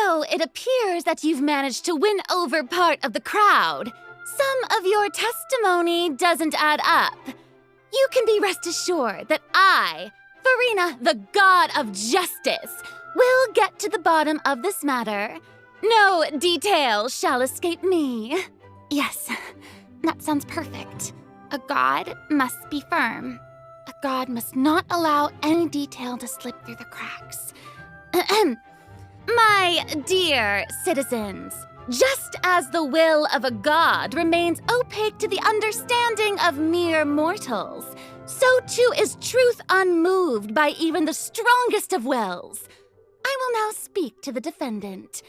So it appears that you've managed to win over part of the crowd. Some of your testimony doesn't add up. You can be rest assured that I, Farina, the god of justice, will get to the bottom of this matter. No detail shall escape me. Yes, that sounds perfect. A god must be firm. A god must not allow any detail to slip through the cracks. My dear citizens, just as the will of a god remains opaque to the understanding of mere mortals, so too is truth unmoved by even the strongest of wills. I will now speak to the defendant.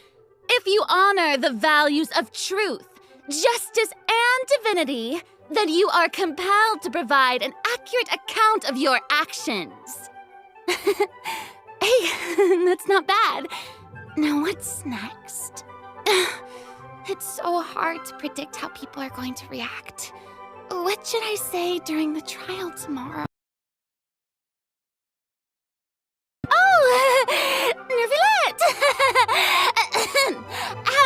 If you honor the values of truth, justice, and divinity, then you are compelled to provide an accurate account of your actions. Hey, that's not bad. Now what's next? It's so hard to predict how people are going to react. What should I say during the trial tomorrow? Oh, Nervillette!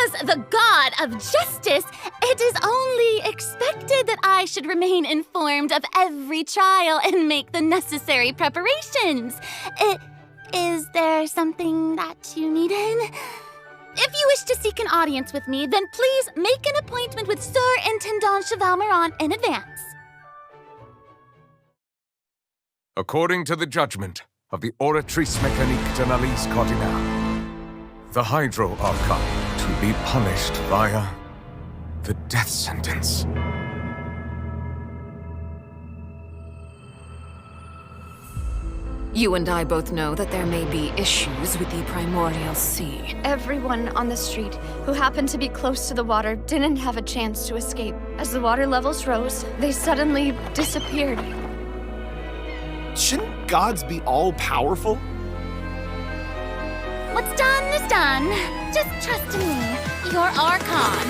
As the god of justice, it is only expected that I should remain informed of every trial and make the necessary preparations. Is there something that you needed? If you wish to seek an audience with me, then please make an appointment with Sir Intendant Chevalmeron in advance. According to the judgment of the Oratrice Mécanique de l'Alice Cardinal, the Hydro Archon to be punished via the death sentence. You and I both know that there may be issues with the Primordial Sea. Everyone on the street who happened to be close to the water didn't have a chance to escape. As the water levels rose, they suddenly disappeared. Shouldn't gods be all-powerful? What's done is done. Just trust in me, your Archon.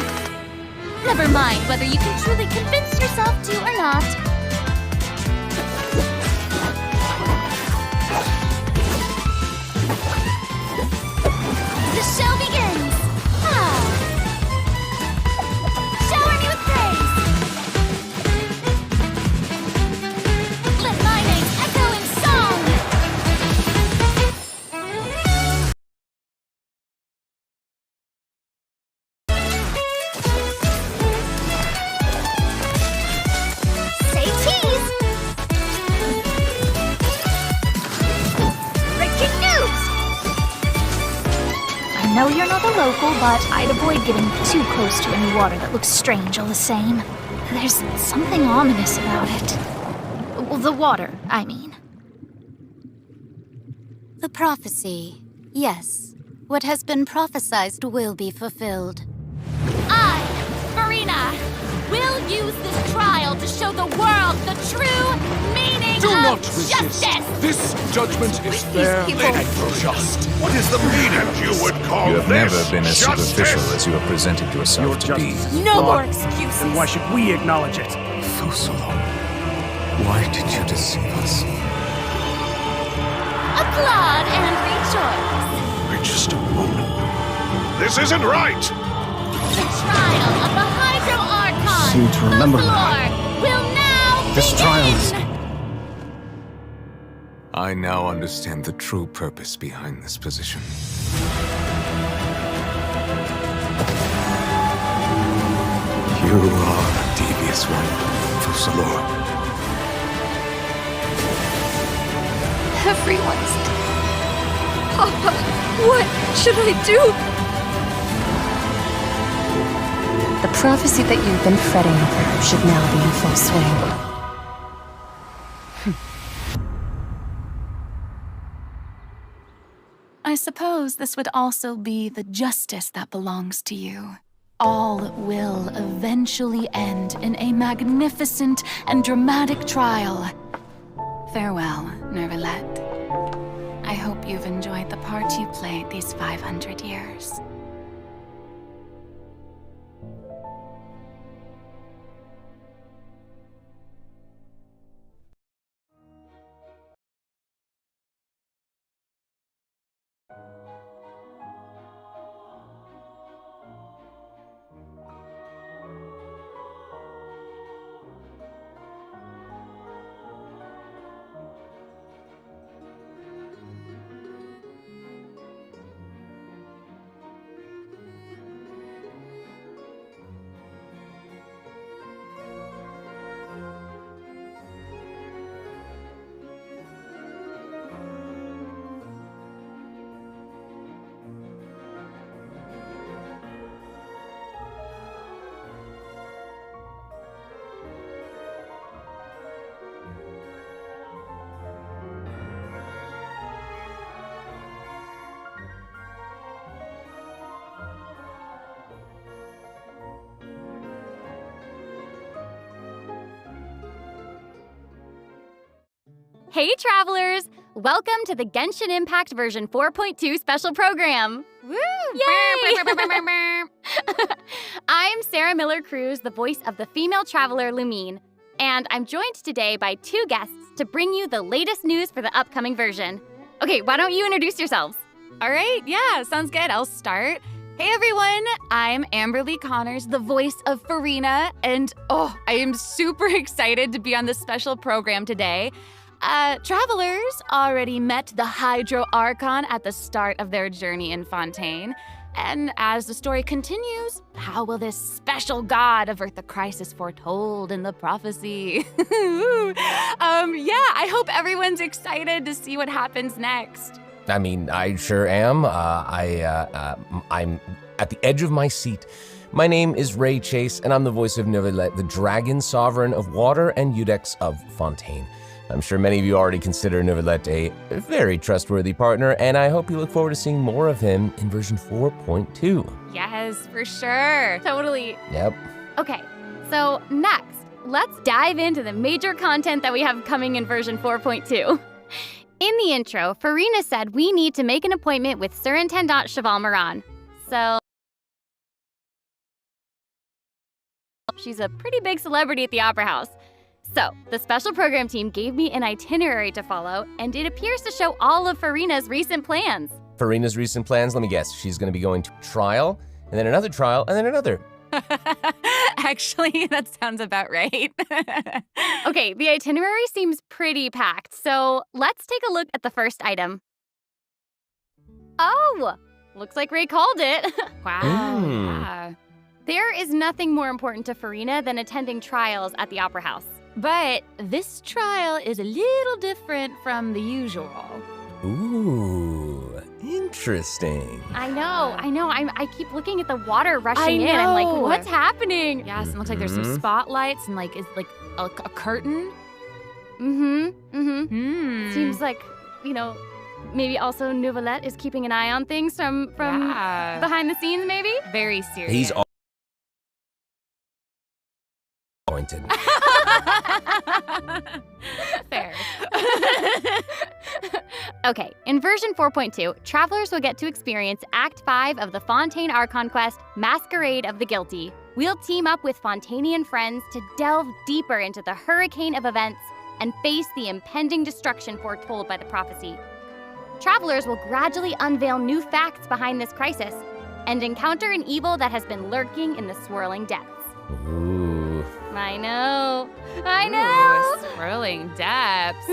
Never mind whether you can truly convince yourself to or not. The show begins! Shower me with praise! Let my name echo in song! Say cheese! Breaking news! I know you're not a local, but I'd avoid getting too close to any water that looks strange all the same. There's something ominous about it. Well, the water, I mean. The prophecy. Yes. What has been prophesied will be fulfilled. I, Farina, will use this trial to show the world the true meaning Do of not resist. justice! This judgment is fair people. and just. What is the meaning you would call You have this? never been as Justice? superficial as you have presented yourself to be. No more excuses. Then why should we acknowledge it? Fusolo, why did you deceive us? Applaud and rejoice! Wait just a moment. This isn't right! The trial of the Hydro Archon! Seem to remember the that. floor will now This begin! trial is- I now understand the true purpose behind this position. You are a devious one, Fusalo. Everyone's dead. Papa, what should I do? The prophecy that you've been fretting over should now be in full swing. I suppose this would also be the justice that belongs to you. All will eventually end in a magnificent and dramatic trial. Farewell, Nervillette. I hope you've enjoyed the part you played these 500 years. Hey, travelers! Welcome to the Genshin Impact version 4.2 special program. Woo! Yay! I'm Sarah Miller-Cruz, the voice of the female traveler Lumine, and I'm joined today by two guests to bring you the latest news for the upcoming version. Okay, why don't you introduce yourselves? All right, yeah, sounds good. I'll start. Hey everyone, I'm Amberly Connors, the voice of Farina, and I am super excited to be on this special program today. Travelers already met the Hydro Archon at the start of their journey in Fontaine. And as the story continues, how will this special god avert the crisis foretold in the prophecy? I hope everyone's excited to see what happens next. I mean, I sure am. I'm at the edge of my seat. My name is Ray Chase, and I'm the voice of Neuvillette, the dragon sovereign of water and Eudex of Fontaine. I'm sure many of you already consider Neuvillette a very trustworthy partner, and I hope you look forward to seeing more of him in version 4.2. Yes, for sure. Totally. Yep. Okay, so next, let's dive into the major content that we have coming in version 4.2. In the intro, Farina said we need to make an appointment with Surintendant Cheval Moran. So, she's a pretty big celebrity at the Opera House. So, the special program team gave me an itinerary to follow, and it appears to show all of Farina's recent plans. Farina's recent plans, let me guess, she's going to be going to trial, and then another trial, and then another. Actually, that sounds about right. Okay, the itinerary seems pretty packed, so let's take a look at the first item. Oh, looks like Ray called it. Wow. Yeah. There is nothing more important to Farina than attending trials at the Opera House. But this trial is a little different from the usual. Ooh, interesting. I know. I keep looking at the water rushing in. I I'm know. like, what's happening? Yes, it looks like there's some spotlights and is a curtain. Seems like, maybe also Neuvillette is keeping an eye on things from behind the scenes, maybe? Very serious. He's all pointed. Fair. Okay, in version 4.2, travelers will get to experience Act 5 of the Fontaine Archon quest, Masquerade of the Guilty. We'll team up with Fontainian friends to delve deeper into the hurricane of events and face the impending destruction foretold by the prophecy. Travelers will gradually unveil new facts behind this crisis and encounter an evil that has been lurking in the swirling depths. Ooh. I know. Ooh, swirling depths.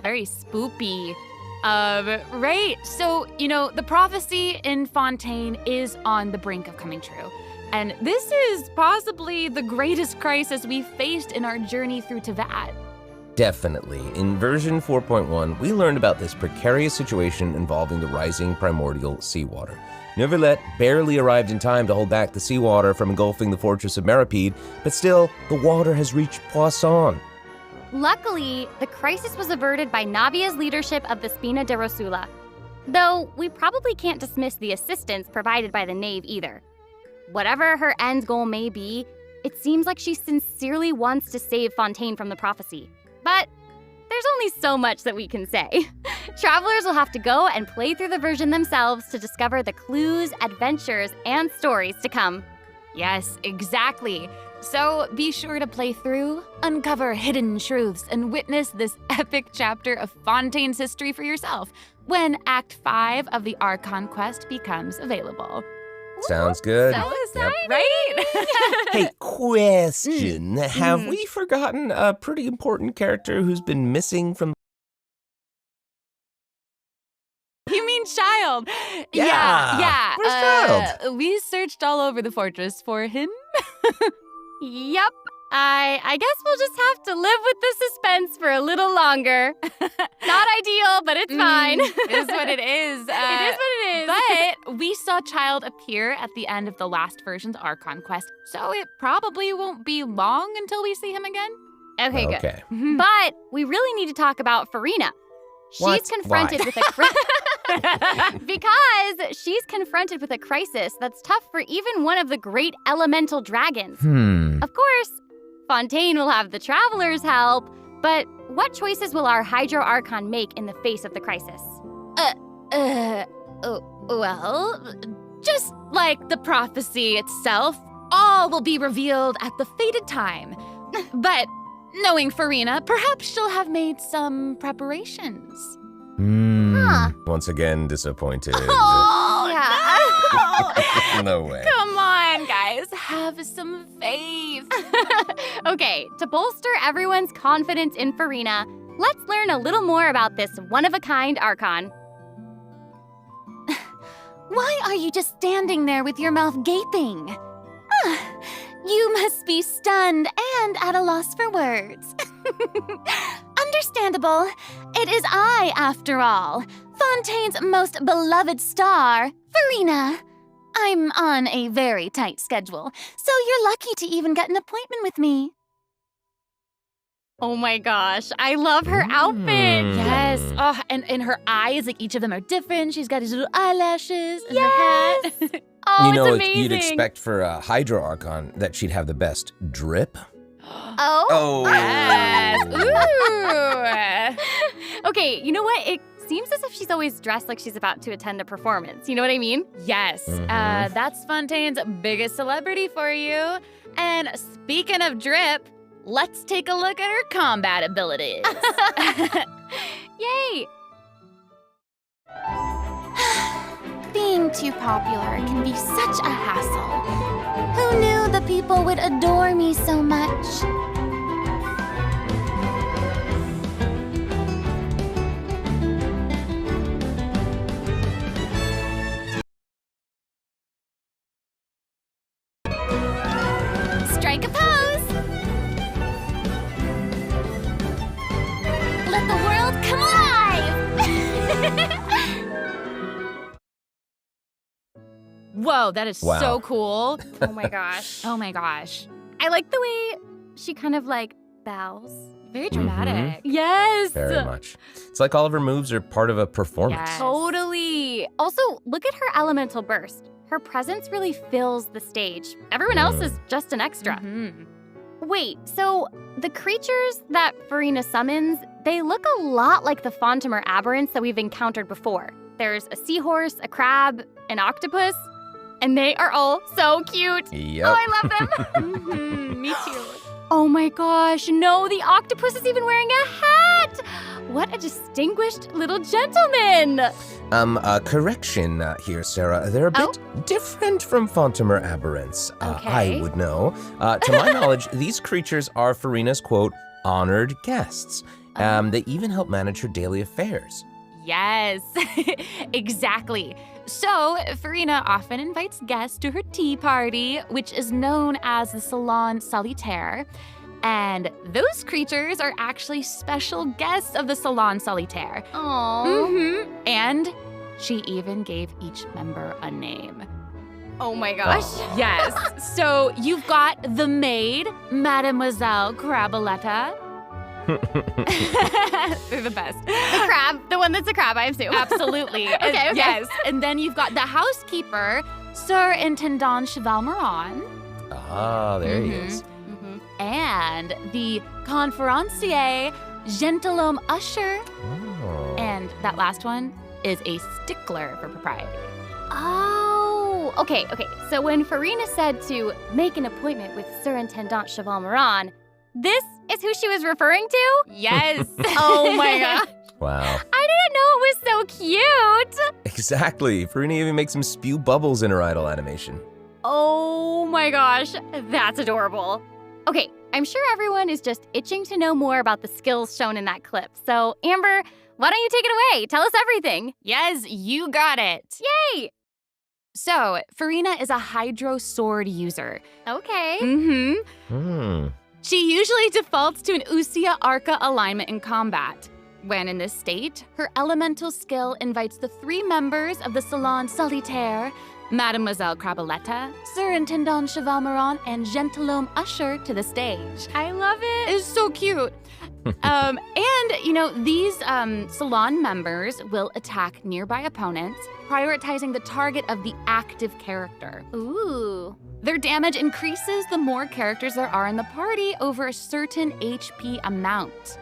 Very spoopy. Right, so, the prophecy in Fontaine is on the brink of coming true. And this is possibly the greatest crisis we've faced in our journey through Teyvat. Definitely. In version 4.1, we learned about this precarious situation involving the rising primordial seawater. Neuvillette barely arrived in time to hold back the seawater from engulfing the fortress of Meripede, but still, the water has reached Poisson. Luckily, the crisis was averted by Navia's leadership of the Spina de Rosula. Though, we probably can't dismiss the assistance provided by the Knave either. Whatever her end goal may be, it seems like she sincerely wants to save Fontaine from the prophecy. But there's only so much that we can say. Travelers will have to go and play through the version themselves to discover the clues, adventures, and stories to come. Yes, exactly. So be sure to play through, uncover hidden truths, and witness this epic chapter of Fontaine's history for yourself when Act 5 of the Archon quest becomes available. Sounds good. So exciting! Yep. Right? Hey, question. Have we forgotten a pretty important character who's been missing from... You mean Child? Yeah. Where's Child? We searched all over the fortress for him. Yep. I guess we'll just have to live with the suspense for a little longer. Not ideal, but it's fine. It is what it is. It is what it is. But we saw Child appear at the end of the last version's Archon quest, so it probably won't be long until we see him again. Okay, good. Okay. But we really need to talk about Farina. What? She's confronted Why? with a because she's confronted with a crisis that's tough for even one of the great elemental dragons. Of course, Fontaine will have the travelers' help, but what choices will our Hydro Archon make in the face of the crisis? Well, just like the prophecy itself, all will be revealed at the fated time. But knowing Farina, perhaps she'll have made some preparations. Once again, disappointed. Oh, yeah. No way. Come on, guys, have some faith. Okay, to bolster everyone's confidence in Farina, let's learn a little more about this one-of-a-kind Archon. Why are you just standing there with your mouth gaping? You must be stunned and at a loss for words. Understandable. It is I, after all, Fontaine's most beloved star, Farina. I'm on a very tight schedule, so you're lucky to even get an appointment with me. Oh my gosh, I love her outfit. Yes. Oh, and her eyes, like each of them are different. She's got these little eyelashes and her hat. Oh, You know, it's like, amazing. you'd expect for a Hydro Archon that she'd have the best drip. Oh. Yes. Ooh. Okay, you know what? It seems as if she's always dressed like she's about to attend a performance. You know what I mean? Yes. That's Fontaine's biggest celebrity for you. And speaking of drip, let's take a look at her combat abilities. Yay! Being too popular can be such a hassle. Who knew the people would adore me so much? Strike a pose! Let the world come alive! Whoa, that is Wow. so cool. Oh my gosh. Oh my gosh. I like the way she kind of like bows. Very dramatic. Yes! Very much. It's like all of her moves are part of a performance. Yes. Totally. Also, look at her elemental burst. Her presence really fills the stage. Everyone else is just an extra. Mhm. Wait, so the creatures that Farina summons, they look a lot like the Fontimer aberrants that we've encountered before. There's a seahorse, a crab, an octopus, and they are all so cute. Yep. Oh, I love them. Me too. Oh my gosh, no, the octopus is even wearing a hat! What a distinguished little gentleman! Correction here, Sarah. They're a bit different from Fontimer aberrants. Okay. I would know. To my knowledge, these creatures are Farina's, quote, honored guests. They even help manage her daily affairs. Yes, exactly. So, Farina often invites guests to her tea party, which is known as the Salon Solitaire. And those creatures are actually special guests of the Salon Solitaire. Aww. And she even gave each member a name. Oh my gosh. Yes. So you've got the maid, Mademoiselle Craboletta. They're the best. The crab, the one that's a crab, I assume. Absolutely. Okay. Yes. And then you've got the housekeeper, Sir Intendant Cheval Moran. Ah, there he is. And the conferencier, Gentilhomme Usher. Oh. And that last one is a stickler for propriety. Oh, okay. So when Farina said to make an appointment with Sir Intendant Cheval Moran, this is who she was referring to? Yes. Oh my gosh. Wow. I didn't know it was so cute. Exactly. Farina even makes him spew bubbles in her idol animation. Oh my gosh, that's adorable. Okay, I'm sure everyone is just itching to know more about the skills shown in that clip. So, Amber, why don't you take it away? Tell us everything. Yes, you got it. Yay! So, Farina is a Hydro Sword user. Okay. She usually defaults to an Usia Arca alignment in combat. When in this state, her elemental skill invites the 3 members of the Salon Solitaire, Mademoiselle Craboletta, Sir Intendant Cheval Moran, and Gentilhomme Usher to the stage. I love it. It's so cute. And, you know, these salon members will attack nearby opponents, prioritizing the target of the active character. Ooh. Their damage increases the more characters there are in the party over a certain HP amount.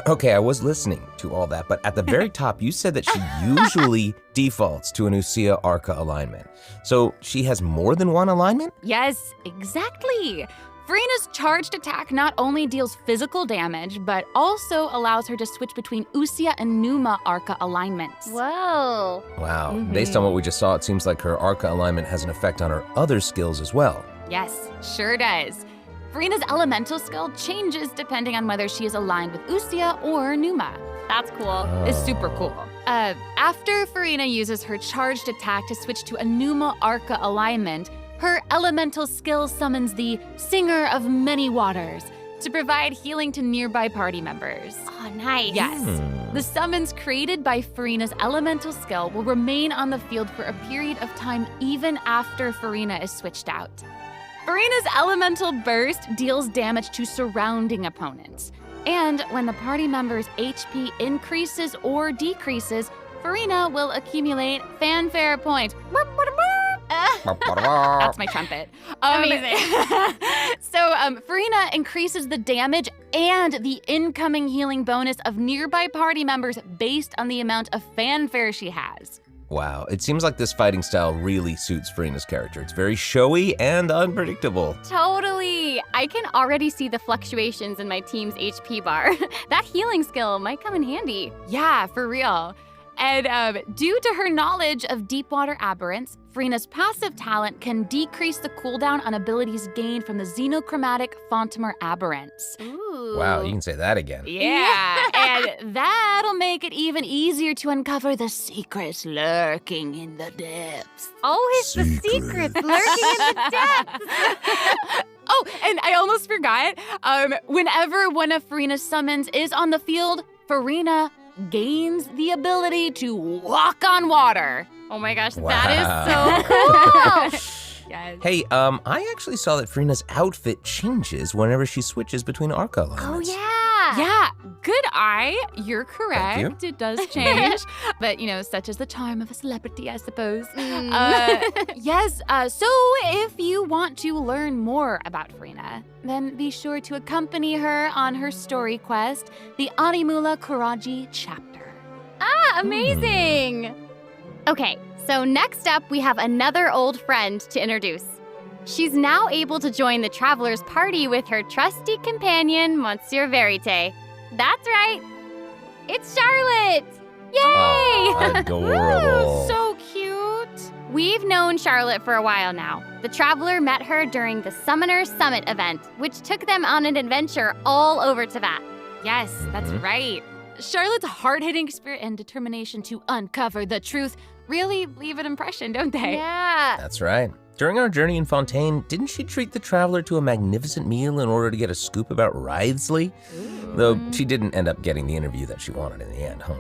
Okay, I was listening to all that, but at the very top, you said that she usually defaults to an Usia Arca alignment. So she has more than one alignment? Yes, exactly. Furina's charged attack not only deals physical damage, but also allows her to switch between Usia and Numa Arca alignments. Whoa. Wow. Based on what we just saw, it seems like her Arca alignment has an effect on her other skills as well. Yes, sure does. Furina's elemental skill changes depending on whether she is aligned with Usia or Numa. That's cool. It's super cool. After Furina uses her charged attack to switch to a Numa Arca alignment, her elemental skill summons the Singer of Many Waters to provide healing to nearby party members. Oh, nice. Yes. The summons created by Furina's elemental skill will remain on the field for a period of time even after Furina is switched out. Furina's elemental burst deals damage to surrounding opponents. And when the party member's HP increases or decreases, Furina will accumulate fanfare points. That's my trumpet. Amazing. So Furina increases the damage and the incoming healing bonus of nearby party members based on the amount of fanfare she has. Wow, it seems like this fighting style really suits Furina's character. It's very showy and unpredictable. Totally. I can already see the fluctuations in my team's HP bar. That healing skill might come in handy. Yeah, for real. And due to her knowledge of deep water aberrants, Furina's passive talent can decrease the cooldown on abilities gained from the xenochromatic Fontamer aberrants. Ooh. Wow, you can say that again. Yeah, and that'll make it even easier to uncover the secrets lurking in the depths. Always the secrets lurking in the depths. Oh, and I almost forgot. Whenever one of Furina's summons is on the field, Furina gains the ability to walk on water. Oh my gosh, Wow. that is so cool. Yes. Hey, I actually saw that Furina's outfit changes whenever she switches between Arca Oh alignments. yeah. Yeah, good eye. You're correct. Thank you. It does change. But, such is the charm of a celebrity, I suppose. Yes, so if you want to learn more about Furina, then be sure to accompany her on her story quest, the Animula Kuraji chapter. Ah, amazing. Okay, so next up we have another old friend to introduce. She's now able to join the traveler's party with her trusty companion, Monsieur Verite. That's right. It's Charlotte! Yay! Oh, adorable. So cute. We've known Charlotte for a while now. The traveler met her during the Summoner Summit event, which took them on an adventure all over Teyvat. Yes, that's right. Charlotte's hard-hitting spirit and determination to uncover the truth really leave an impression, don't they? Yeah. That's right. During our journey in Fontaine, didn't she treat the traveler to a magnificent meal in order to get a scoop about Wriothesley? Though she didn't end up getting the interview that she wanted in the end, huh?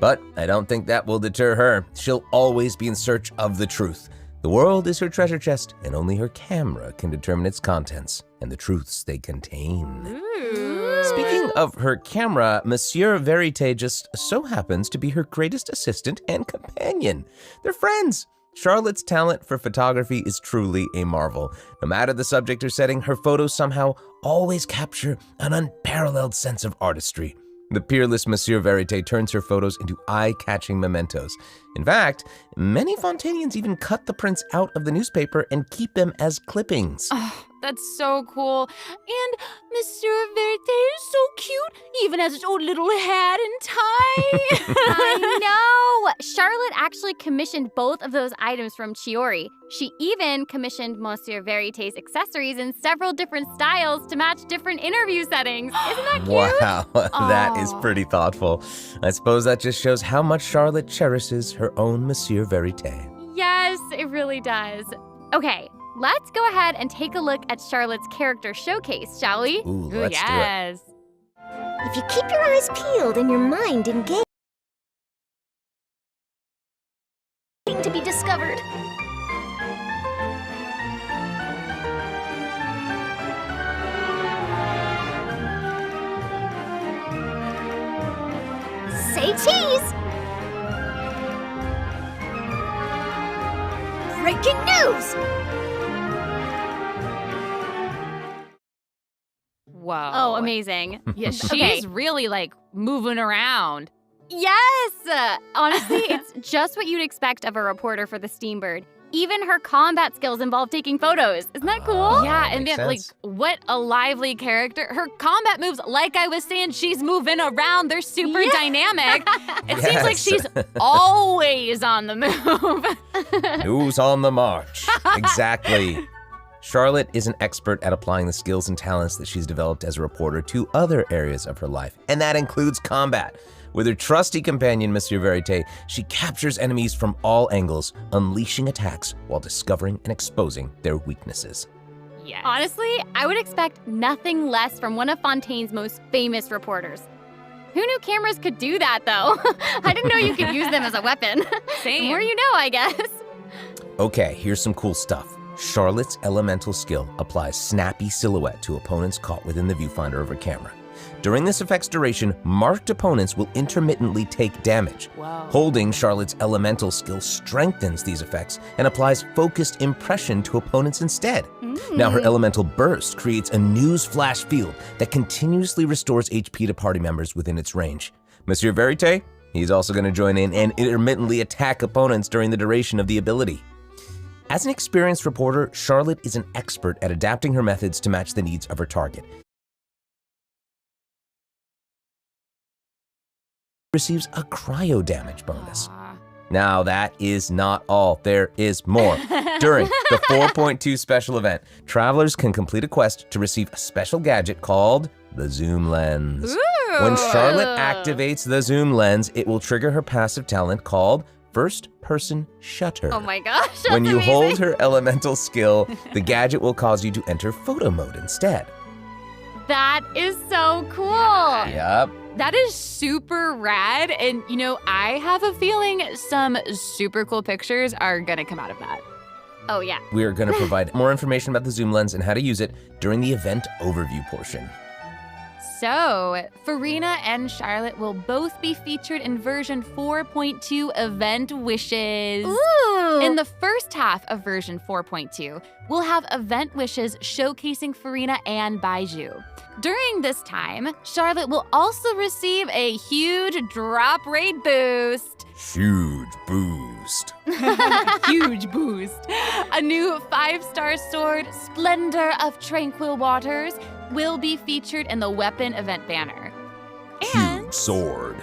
But I don't think that will deter her. She'll always be in search of the truth. The world is her treasure chest, and only her camera can determine its contents and the truths they contain. Speaking of her camera, Monsieur Verite just so happens to be her greatest assistant and companion. They're friends. Charlotte's talent for photography is truly a marvel. No matter the subject or setting, her photos somehow always capture an unparalleled sense of artistry. The peerless Monsieur Verite turns her photos into eye-catching mementos. In fact, many Fontainians even cut the prints out of the newspaper and keep them as clippings. Oh, that's so cool. And Monsieur Verite is so cute, even has its own little hat and tie. I know! Charlotte actually commissioned both of those items from Chiori. She even commissioned Monsieur Verite's accessories in several different styles to match different interview settings. Isn't that cute? Wow, that is pretty thoughtful. I suppose that just shows how much Charlotte cherishes her own Monsieur Verite. Yes, it really does. Okay, let's go ahead and take a look at Charlotte's character showcase, shall we? Ooh, let's do it. Yes. If you keep your eyes peeled and your mind engaged, To be discovered. say cheese! Breaking news! Whoa. Oh, amazing. Yeah, she's really like moving around. Yes! Honestly, it's just what you'd expect of a reporter for the Steambird. Even her combat skills involve taking photos. Isn't that cool? Yeah, and then, like, what a lively character. Her combat moves, like I was saying, she's moving around. They're super dynamic. It seems like she's always on the move. News on the march. Exactly. Charlotte is an expert at applying the skills and talents that she's developed as a reporter to other areas of her life, and that includes combat. With her trusty companion, Monsieur Verite, she captures enemies from all angles, unleashing attacks while discovering and exposing their weaknesses. Yes. Honestly, I would expect nothing less from one of Fontaine's most famous reporters. Who knew cameras could do that, though? I didn't know you could use them as a weapon. Same. The more you know, I guess. Okay, here's some cool stuff. Charlotte's elemental skill applies snappy silhouette to opponents caught within the viewfinder of her camera. During this effect's duration, marked opponents will intermittently take damage. Whoa. Holding Charlotte's elemental skill strengthens these effects and applies focused impression to opponents instead. Now her elemental burst creates a news flash field that continuously restores HP to party members within its range. Monsieur Verite, he's also going to join in and intermittently attack opponents during the duration of the ability. As an experienced reporter, Charlotte is an expert at adapting her methods to match the needs of her target. Receives a cryo damage bonus. Now that is not all, there is more. During the 4.2 special event, travelers can complete a quest to receive a special gadget called the Zoom Lens. Ooh. When Charlotte activates the Zoom Lens, it will trigger her passive talent called First Person Shutter. Oh my gosh, that's When you amazing. hold her elemental skill, the gadget will cause you to enter photo mode instead. That is so cool. Yep. That is super rad. And, you know, I have a feeling some super cool pictures are going to come out of that. Oh, yeah. We are going to provide more information about the Zoom Lens and how to use it during the event overview portion. So, Farina and Charlotte will both be featured in version 4.2 Event Wishes. Ooh. In the first half of version 4.2, we'll have Event Wishes showcasing Farina and Baiju. During this time, Charlotte will also receive a huge drop rate boost. Huge boost. Huge boost. A new 5-star sword, Splendor of Tranquil Waters, will be featured in the weapon event banner. Huge sword.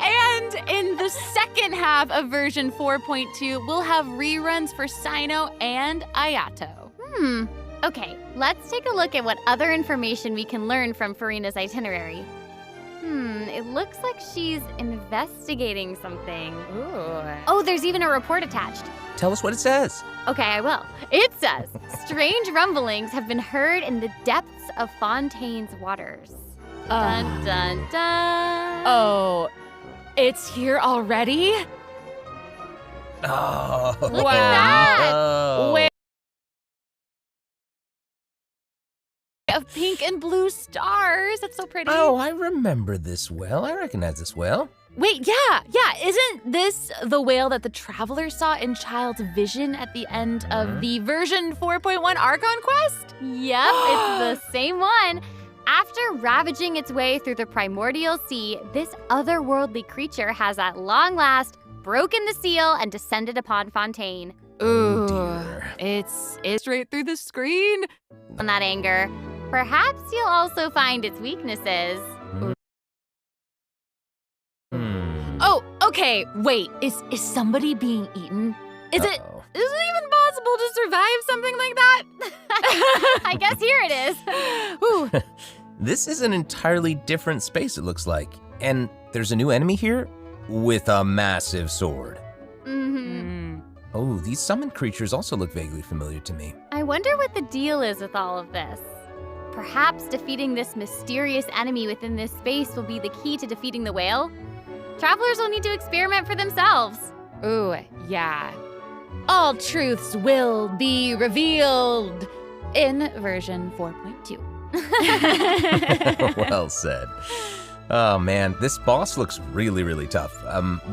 And in the second half of version 4.2, we'll have reruns for Sino and Ayato. Okay, let's take a look at what other information we can learn from Farina's itinerary. It looks like she's investigating something. Ooh. Oh, there's even a report attached. Tell us what it says. Okay, I will. It says, strange rumblings have been heard in the depths of Fontaine's waters. Dun, dun, dun. Oh, it's here already? Oh. Look at that. Oh. Wait. Of pink and blue stars. That's so pretty. Oh, I remember this well. I recognize this well. Wait, yeah. Isn't this the whale that the traveler saw in Child's vision at the end of the version 4.1 Archon quest? Yep, it's the same one. After ravaging its way through the primordial sea, this otherworldly creature has at long last broken the seal and descended upon Fontaine. Ooh, dear. it's straight through the screen. On that anger, perhaps you'll also find its weaknesses. Oh, okay, wait, is somebody being eaten? Is it even possible to survive something like that? I guess here it is. Ooh. This is an entirely different space, it looks like. And there's a new enemy here with a massive sword. Oh, these summoned creatures also look vaguely familiar to me. I wonder what the deal is with all of this. Perhaps defeating this mysterious enemy within this space will be the key to defeating the whale? Travelers will need to experiment for themselves. Ooh, yeah. All truths will be revealed in version 4.2. Well said. Oh man, this boss looks really, really tough.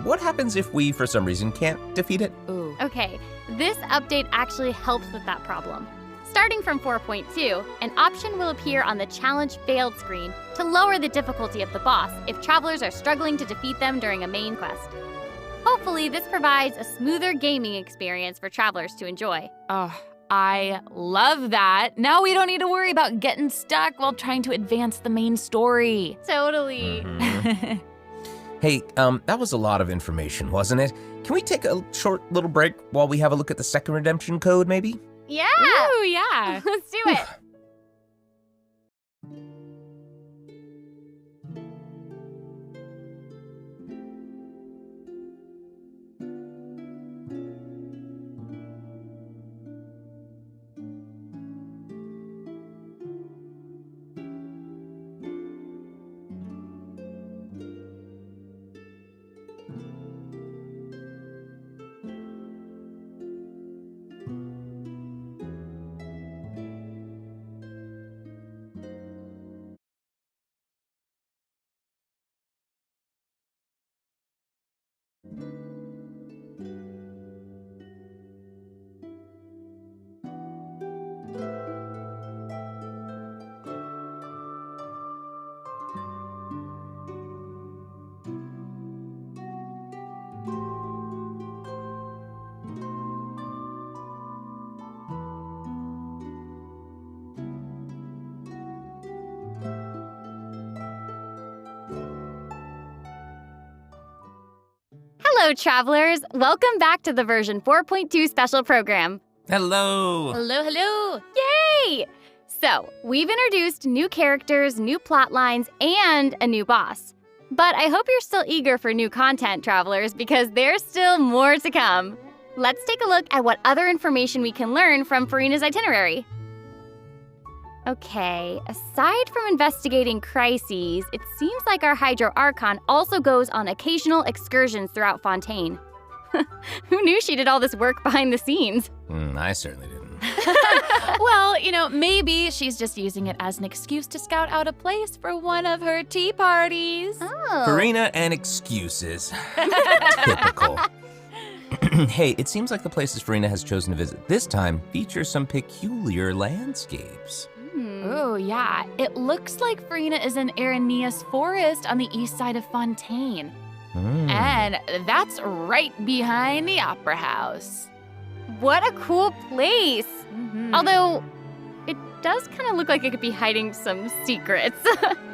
What happens if we, for some reason, can't defeat it? Ooh. Okay, this update actually helps with that problem. Starting from 4.2, an option will appear on the Challenge Failed screen to lower the difficulty of the boss if travelers are struggling to defeat them during a main quest. Hopefully, this provides a smoother gaming experience for travelers to enjoy. Oh, I love that. Now we don't need to worry about getting stuck while trying to advance the main story. Totally. Mm-hmm. Hey, that was a lot of information, wasn't it? Can we take a short little break while we have a look at the second redemption code, maybe? Yeah. Ooh, yeah. Let's do it. Hello, travelers. Welcome back to the version 4.2 special program. Hello. Hello, hello. Yay! So, we've introduced new characters, new plot lines, and a new boss. But I hope you're still eager for new content, travelers, because there's still more to come. Let's take a look at what other information we can learn from Furina's itinerary. Okay, aside from investigating crises, it seems like our Hydro Archon also goes on occasional excursions throughout Fontaine. Who knew she did all this work behind the scenes? I certainly didn't. Well, maybe she's just using it as an excuse to scout out a place for one of her tea parties. Oh. Farina and excuses. Typical. Hey, it seems like the places Farina has chosen to visit this time feature some peculiar landscapes. Oh, yeah. It looks like Farina is in Aranea's forest on the east side of Fontaine. And that's right behind the Opera House. What a cool place! Although, it does kind of look like it could be hiding some secrets.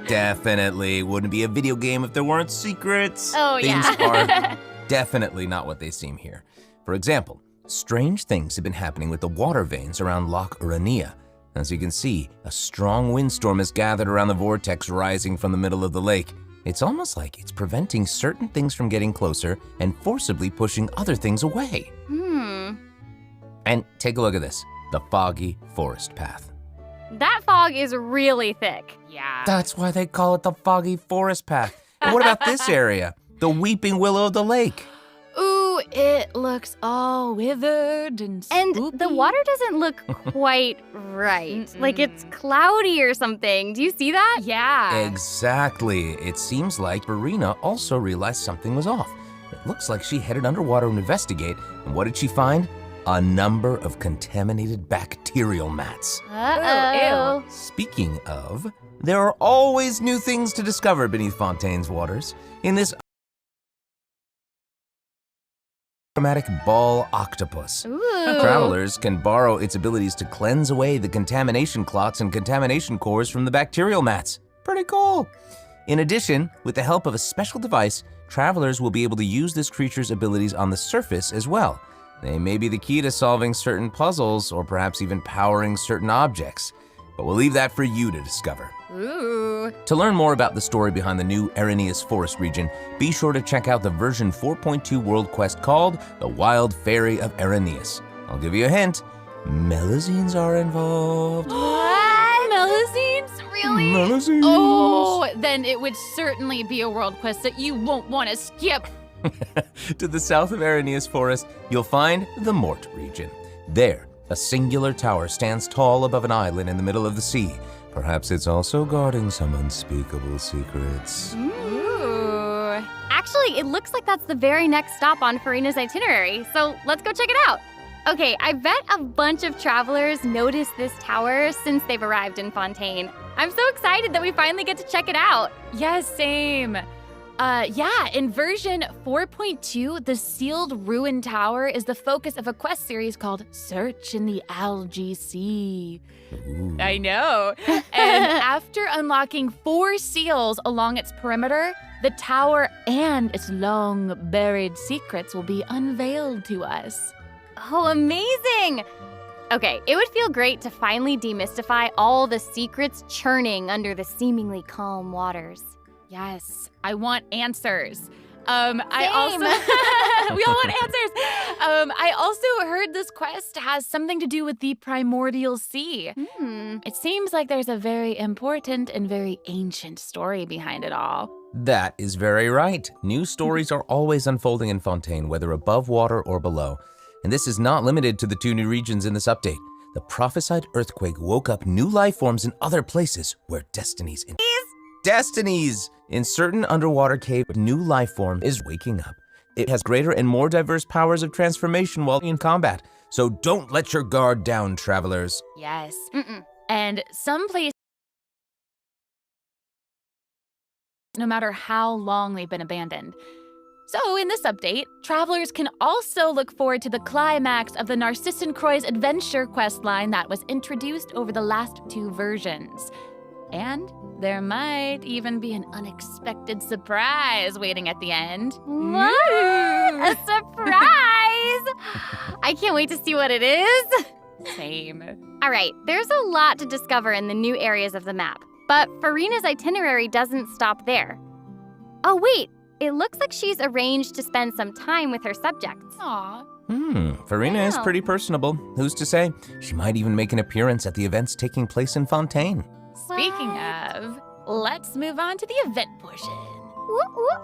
Definitely. Wouldn't be a video game if there weren't secrets. Oh, Things yeah. are definitely not what they seem here. For example, strange things have been happening with the water veins around Loch Aranea. As you can see, a strong windstorm has gathered around the vortex rising from the middle of the lake. It's almost like it's preventing certain things from getting closer and forcibly pushing other things away. And take a look at this, the foggy forest path. That fog is really thick. Yeah. That's why they call it the foggy forest path. And what about this area? The weeping willow of the lake. Ooh, it looks all withered and spoopy. And the water doesn't look quite right. Like it's cloudy or something. Do you see that? Yeah. Exactly. It seems like Farina also realized something was off. It looks like she headed underwater to investigate. And what did she find? A number of contaminated bacterial mats. Uh-oh. Speaking of, there are always new things to discover beneath Fontaine's waters. In this chromatic ball octopus. Travelers can borrow its abilities to cleanse away the contamination clots and contamination cores from the bacterial mats. Pretty cool. In addition, with the help of a special device, travelers will be able to use this creature's abilities on the surface as well. They may be the key to solving certain puzzles or perhaps even powering certain objects. But we'll leave that for you to discover. Ooh. To learn more about the story behind the new Aranea's Forest region, be sure to check out the version 4.2 world quest called The Wild Fairy of Araneas. I'll give you a hint. Melazines are involved. What? Melazines? Really? Melazines. Oh, then it would certainly be a world quest that you won't want to skip. To the south of Aranea's Forest, you'll find the Mort region. There, a singular tower stands tall above an island in the middle of the sea. Perhaps it's also guarding some unspeakable secrets. Actually, it looks like that's the very next stop on Farina's itinerary, so let's go check it out. Okay, I bet a bunch of travelers noticed this tower since they've arrived in Fontaine. I'm so excited that we finally get to check it out. Yes, same. In version 4.2, the sealed ruin tower is the focus of a quest series called Search in the Algae Sea. Ooh. I know. And after unlocking 4 seals along its perimeter, the tower and its long buried secrets will be unveiled to us. Oh, amazing! Okay, it would feel great to finally demystify all the secrets churning under the seemingly calm waters. Yes, I want answers. I also we all want answers. I also heard this quest has something to do with the primordial sea. It seems like there's a very important and very ancient story behind it all. That is very right. New stories are always unfolding in Fontaine, whether above water or below. And this is not limited to the 2 new regions in this update. The prophesied earthquake woke up new life forms in other places where destinies in certain underwater cave, new life form is waking up. It has greater and more diverse powers of transformation while in combat. So don't let your guard down, travelers. Yes. And some places, no matter how long they've been abandoned. So in this update, travelers can also look forward to the climax of the Narcissan Croix's adventure questline that was introduced over the last 2 versions. And there might even be an unexpected surprise waiting at the end. What? A surprise! I can't wait to see what it is. Same. All right, there's a lot to discover in the new areas of the map, but Farina's itinerary doesn't stop there. Oh, wait. It looks like she's arranged to spend some time with her subjects. Aw. Farina is pretty personable. Who's to say? She might even make an appearance at the events taking place in Fontaine. Speaking of, let's move on to the event portion. Whoop, whoop.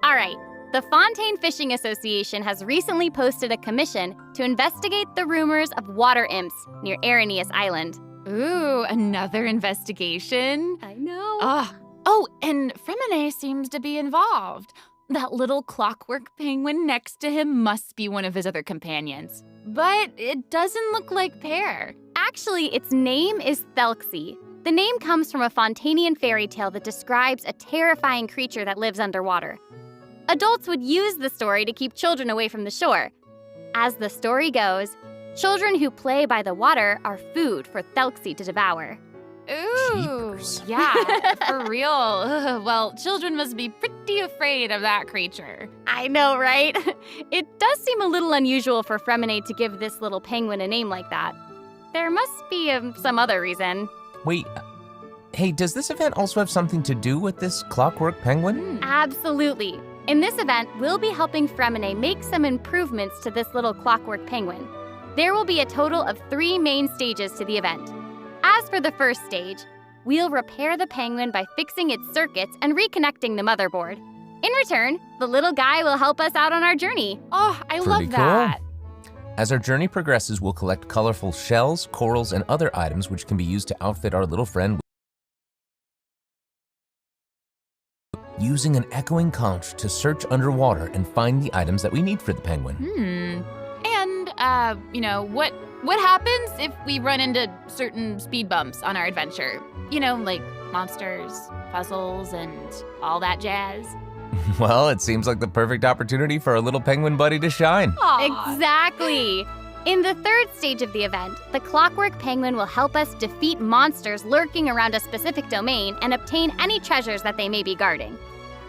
All right. The Fontaine Fishing Association has recently posted a commission to investigate the rumors of water imps near Araneus Island. Ooh, another investigation? I know. Oh, and Fremine seems to be involved. That little clockwork penguin next to him must be one of his other companions. But it doesn't look like Pear. Actually, its name is Thelxie. The name comes from a Fontanian fairy tale that describes a terrifying creature that lives underwater. Adults would use the story to keep children away from the shore. As the story goes, children who play by the water are food for Thelxie to devour. Ooh, Jeepers. Yeah, for real. Ugh, well, children must be pretty afraid of that creature. I know, right? It does seem a little unusual for Fremine to give this little penguin a name like that. There must be some other reason. Wait, hey, does this event also have something to do with this clockwork penguin? Absolutely. In this event, we'll be helping Fremine make some improvements to this little clockwork penguin. There will be a total of 3 main stages to the event. As for the first stage, we'll repair the penguin by fixing its circuits and reconnecting the motherboard. In return, the little guy will help us out on our journey. Oh, I Pretty love that. Cool. As our journey progresses, we'll collect colorful shells, corals, and other items which can be used to outfit our little friend using an echoing conch to search underwater and find the items that we need for the penguin. And, what happens if we run into certain speed bumps on our adventure? Like monsters, puzzles, and all that jazz. Well, it seems like the perfect opportunity for our little penguin buddy to shine. Aww. Exactly. In the third stage of the event, the clockwork penguin will help us defeat monsters lurking around a specific domain and obtain any treasures that they may be guarding.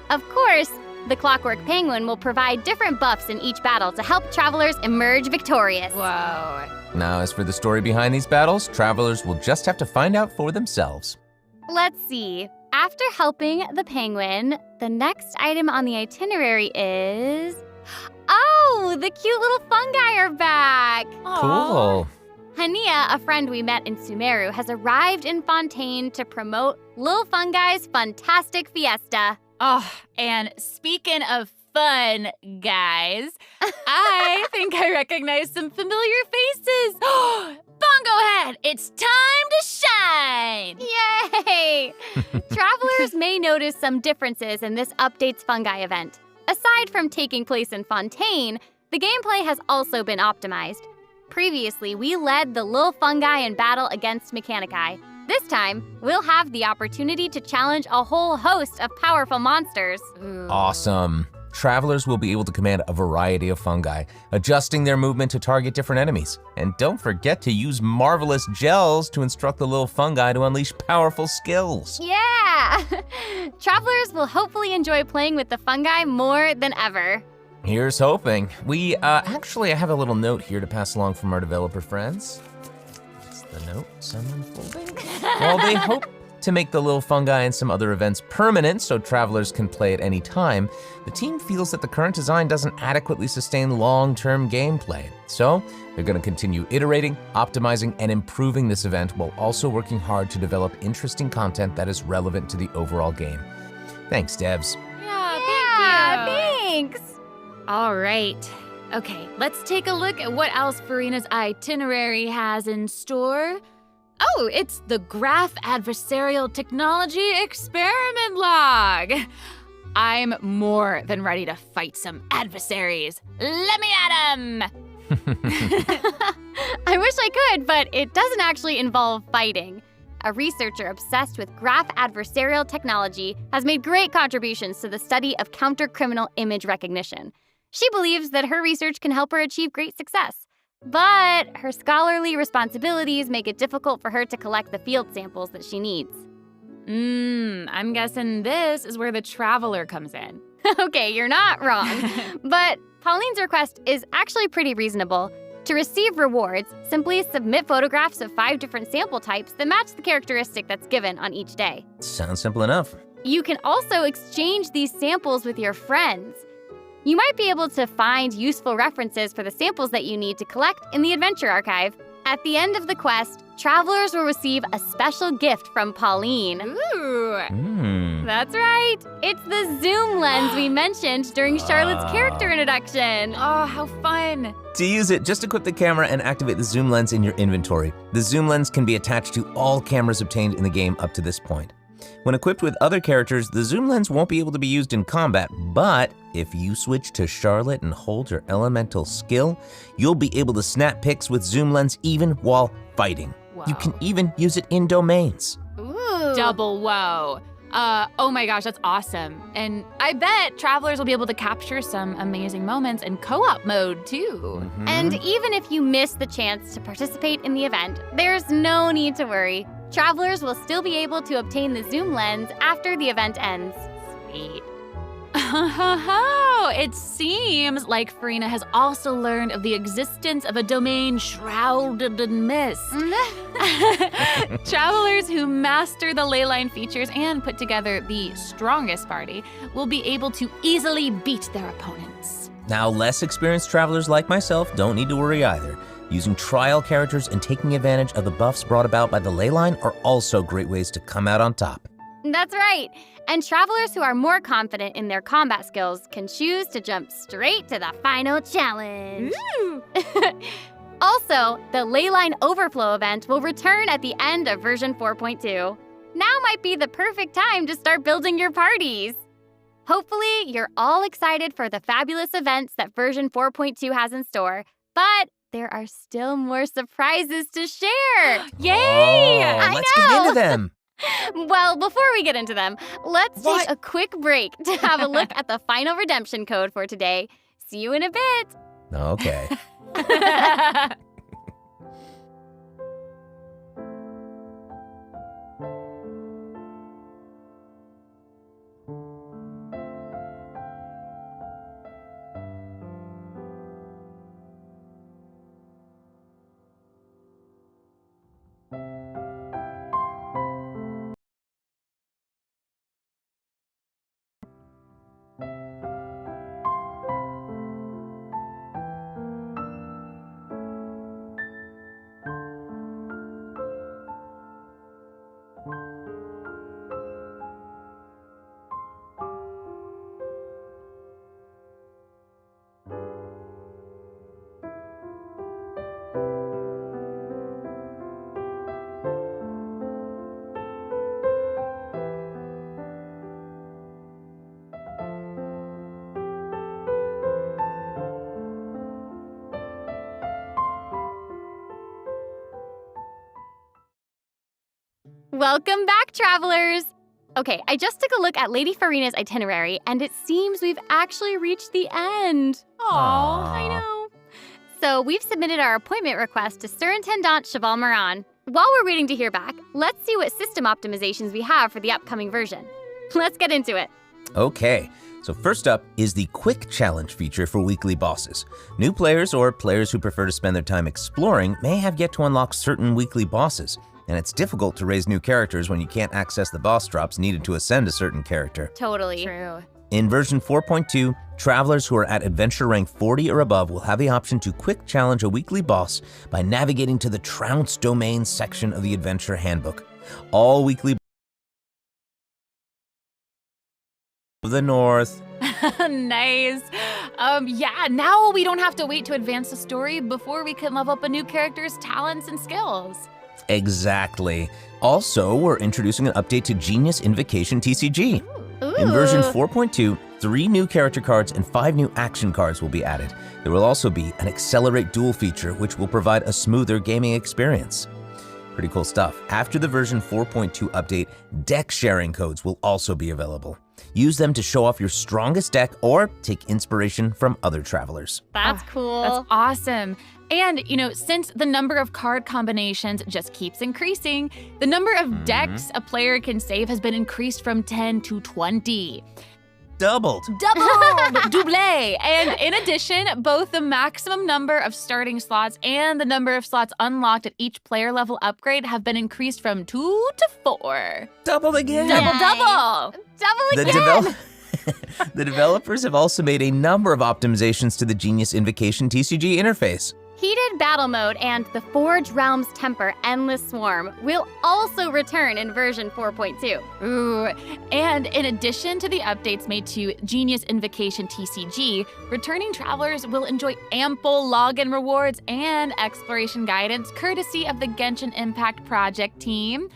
Of course, the clockwork penguin will provide different buffs in each battle to help travelers emerge victorious. Whoa. Now, as for the story behind these battles, travelers will just have to find out for themselves. Let's see. After helping the penguin, the next item on the itinerary is... Oh, the cute little fungi are back! Cool. Hania, a friend we met in Sumeru, has arrived in Fontaine to promote Lil Fungi's Fantastic Fiesta. Oh, and speaking of fun, guys, I think I recognize some familiar faces. Bongo Head, it's time to shine! Yay! Travelers may notice some differences in this update's fungi event. Aside from taking place in Fontaine, the gameplay has also been optimized. Previously, we led the little fungi in battle against Mechanici. This time, we'll have the opportunity to challenge a whole host of powerful monsters. Awesome. Travelers will be able to command a variety of fungi, adjusting their movement to target different enemies. And don't forget to use marvelous gels to instruct the little fungi to unleash powerful skills. Yeah! Travelers will hopefully enjoy playing with the fungi more than ever. Here's hoping. Actually, I have a little note here to pass along from our developer friends. That's the note, someone folding. While they hope to make the little fungi and some other events permanent so travelers can play at any time, the team feels that the current design doesn't adequately sustain long-term gameplay. So they're going to continue iterating, optimizing, and improving this event while also working hard to develop interesting content that is relevant to the overall game. Thanks, devs. Yeah, thanks! All right. Okay, let's take a look at what else Furina's itinerary has in store. Oh, it's the Graph Adversarial Technology Experiment Log. I'm more than ready to fight some adversaries. Let me at 'em! I wish I could, but it doesn't actually involve fighting. A researcher obsessed with graph adversarial technology has made great contributions to the study of counter-criminal image recognition. She believes that her research can help her achieve great success. But her scholarly responsibilities make it difficult for her to collect the field samples that she needs. I'm guessing this is where the traveler comes in. Okay, you're not wrong. But Pauline's request is actually pretty reasonable. To receive rewards, simply submit photographs of 5 different sample types that match the characteristic that's given on each day. Sounds simple enough. You can also exchange these samples with your friends. You might be able to find useful references for the samples that you need to collect in the Adventure Archive. At the end of the quest, travelers will receive a special gift from Pauline. Ooh. That's right. It's the zoom lens we mentioned during Charlotte's character introduction. Oh, how fun. To use it, just equip the camera and activate the zoom lens in your inventory. The zoom lens can be attached to all cameras obtained in the game up to this point. When equipped with other characters, the zoom lens won't be able to be used in combat, but if you switch to Charlotte and hold your elemental skill, you'll be able to snap pics with zoom lens even while fighting. Whoa. You can even use it in domains. Ooh. Double whoa. Oh my gosh, that's awesome. And I bet travelers will be able to capture some amazing moments in co-op mode too. And even if you miss the chance to participate in the event, there's no need to worry. Travelers will still be able to obtain the zoom lens after the event ends. Sweet. It seems like Furina has also learned of the existence of a domain shrouded in mist. Travelers who master the leyline features and put together the strongest party will be able to easily beat their opponents. Now, less experienced travelers like myself don't need to worry either. Using trial characters and taking advantage of the buffs brought about by the leyline are also great ways to come out on top. That's right. And travelers who are more confident in their combat skills can choose to jump straight to the final challenge. Also, the Leyline Overflow event will return at the end of version 4.2. Now might be the perfect time to start building your parties. Hopefully, you're all excited for the fabulous events that version 4.2 has in store, but there are still more surprises to share. Yay! Let's get into them. Well, before we get into them, let's take a quick break to have a look at the final redemption code for today. See you in a bit. Okay. Welcome back, travelers! Okay, I just took a look at Lady Farina's itinerary, and it seems we've actually reached the end. Aww. I know. So we've submitted our appointment request to Surintendant Cheval Moran. While we're waiting to hear back, let's see what system optimizations we have for the upcoming version. Let's get into it. Okay, so first up is the Quick Challenge feature for weekly bosses. New players or players who prefer to spend their time exploring may have yet to unlock certain weekly bosses, and it's difficult to raise new characters when you can't access the boss drops needed to ascend a certain character. Totally. True. In version 4.2, travelers who are at adventure rank 40 or above will have the option to quick challenge a weekly boss by navigating to the Trounce Domain section of the adventure handbook. All weekly of the north. Nice. Yeah, now we don't have to wait to advance the story before we can level up a new character's talents and skills. Exactly. Also, we're introducing an update to Genius Invocation TCG. Ooh. In version 4.2, 3 new character cards and 5 new action cards will be added. There will also be an Accelerate Duel feature, which will provide a smoother gaming experience. Pretty cool stuff. After the version 4.2 update, deck sharing codes will also be available. Use them to show off your strongest deck or take inspiration from other travelers. That's cool. That's awesome. And, since the number of card combinations just keeps increasing, the number of decks a player can save has been increased from 10 to 20. Doubled. Double! And in addition, both the maximum number of starting slots and the number of slots unlocked at each player level upgrade have been increased from 2 to 4. Doubled again. Double! Double again! The developers have also made a number of optimizations to the Genius Invocation TCG interface. Heated Battle Mode and the Forge Realms Temper Endless Swarm will also return in version 4.2. Ooh, and in addition to the updates made to Genius Invocation TCG, returning travelers will enjoy ample login rewards and exploration guidance courtesy of the Genshin Impact Project team.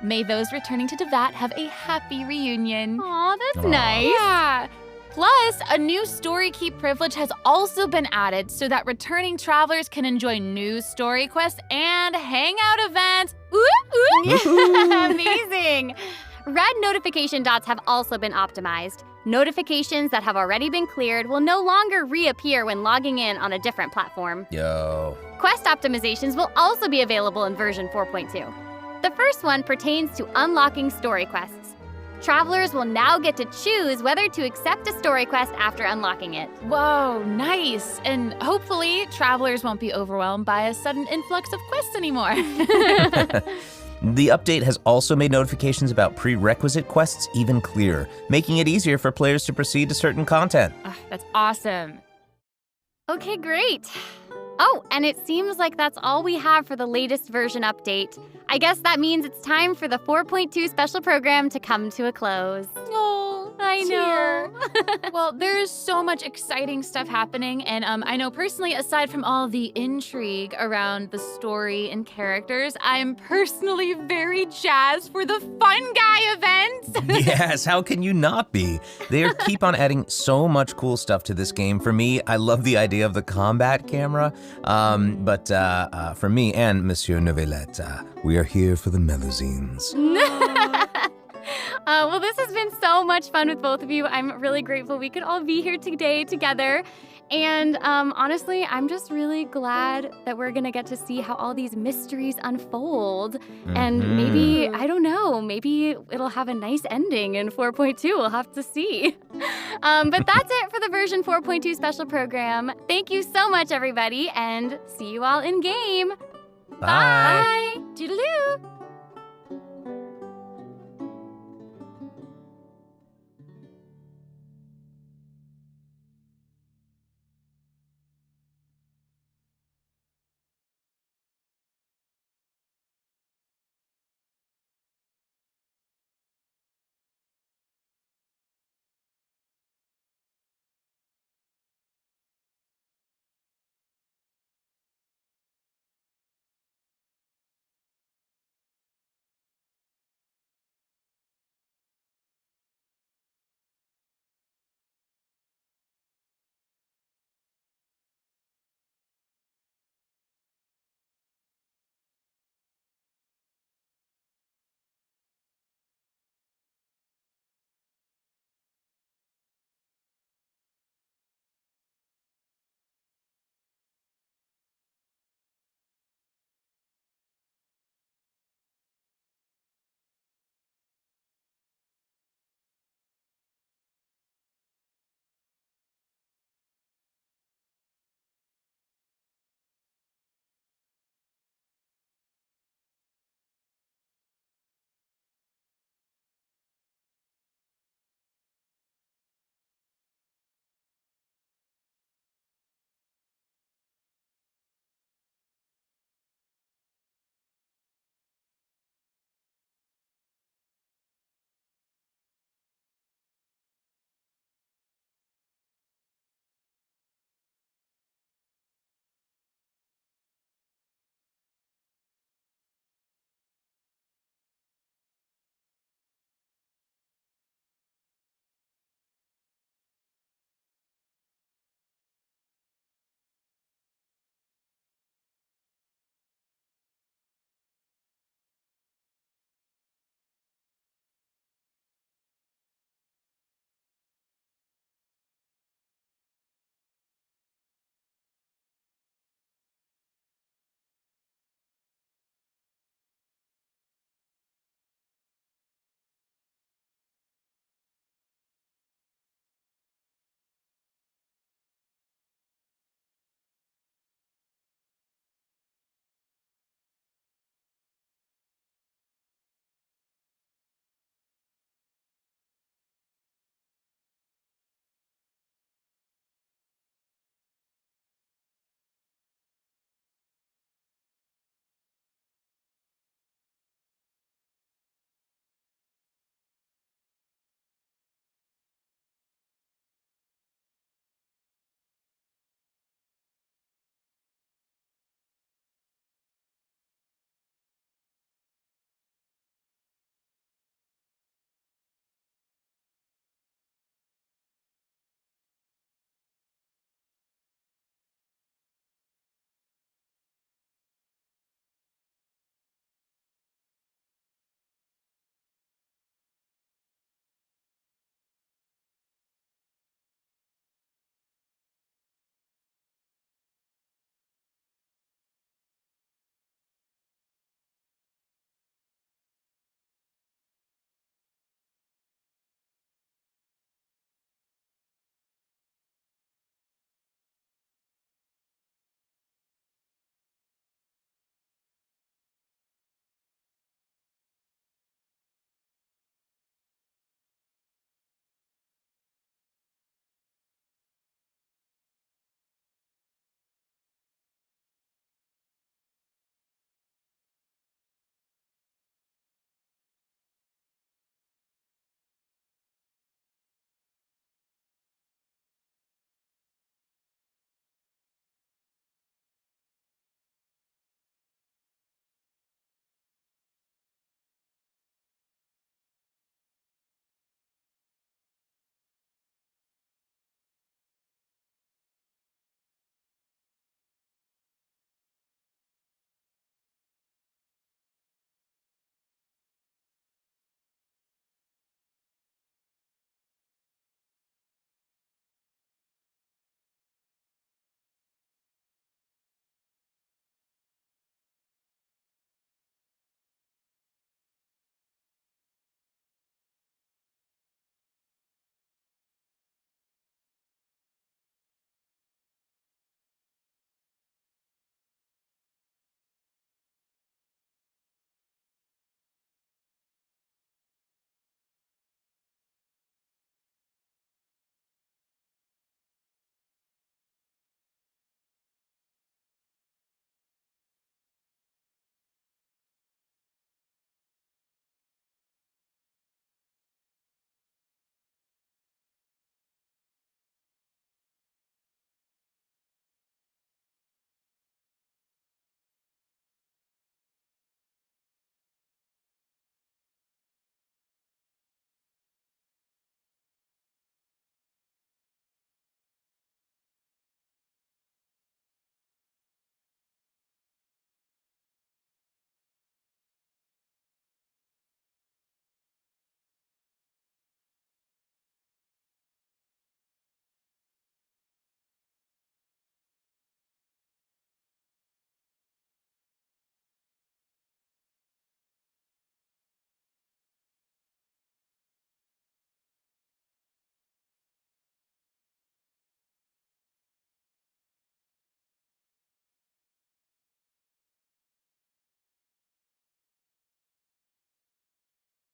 May those returning to Devat have a happy reunion. Aw, that's nice. Yeah. Plus, a new story keep privilege has also been added so that returning travelers can enjoy new story quests and hangout events. Amazing! Red notification dots have also been optimized. Notifications that have already been cleared will no longer reappear when logging in on a different platform. Yo. Quest optimizations will also be available in version 4.2. The first one pertains to unlocking story quests. Travelers will now get to choose whether to accept a story quest after unlocking it. Whoa, nice. And hopefully, travelers won't be overwhelmed by a sudden influx of quests anymore. The update has also made notifications about prerequisite quests even clearer, making it easier for players to proceed to certain content. That's awesome. Okay, great. Oh, and it seems like that's all we have for the latest version update. I guess that means it's time for the 4.2 special program to come to a close. Oh, I know. Well, there's so much exciting stuff happening, and I know personally, aside from all the intrigue around the story and characters, I'm personally very jazzed for the Fun Guy events. Yes, how can you not be? They keep on adding so much cool stuff to this game. For me, I love the idea of the combat camera, but for me and Monsieur Novelette, we are here for the Melusines. Well, this has been so much fun with both of you. I'm really grateful we could all be here today together. And honestly, I'm just really glad that we're gonna get to see how all these mysteries unfold. And maybe, I don't know, maybe it'll have a nice ending in 4.2. We'll have to see. But that's it for the version 4.2 special program. Thank you so much, everybody, and see you all in game. Bye. Toodaloo.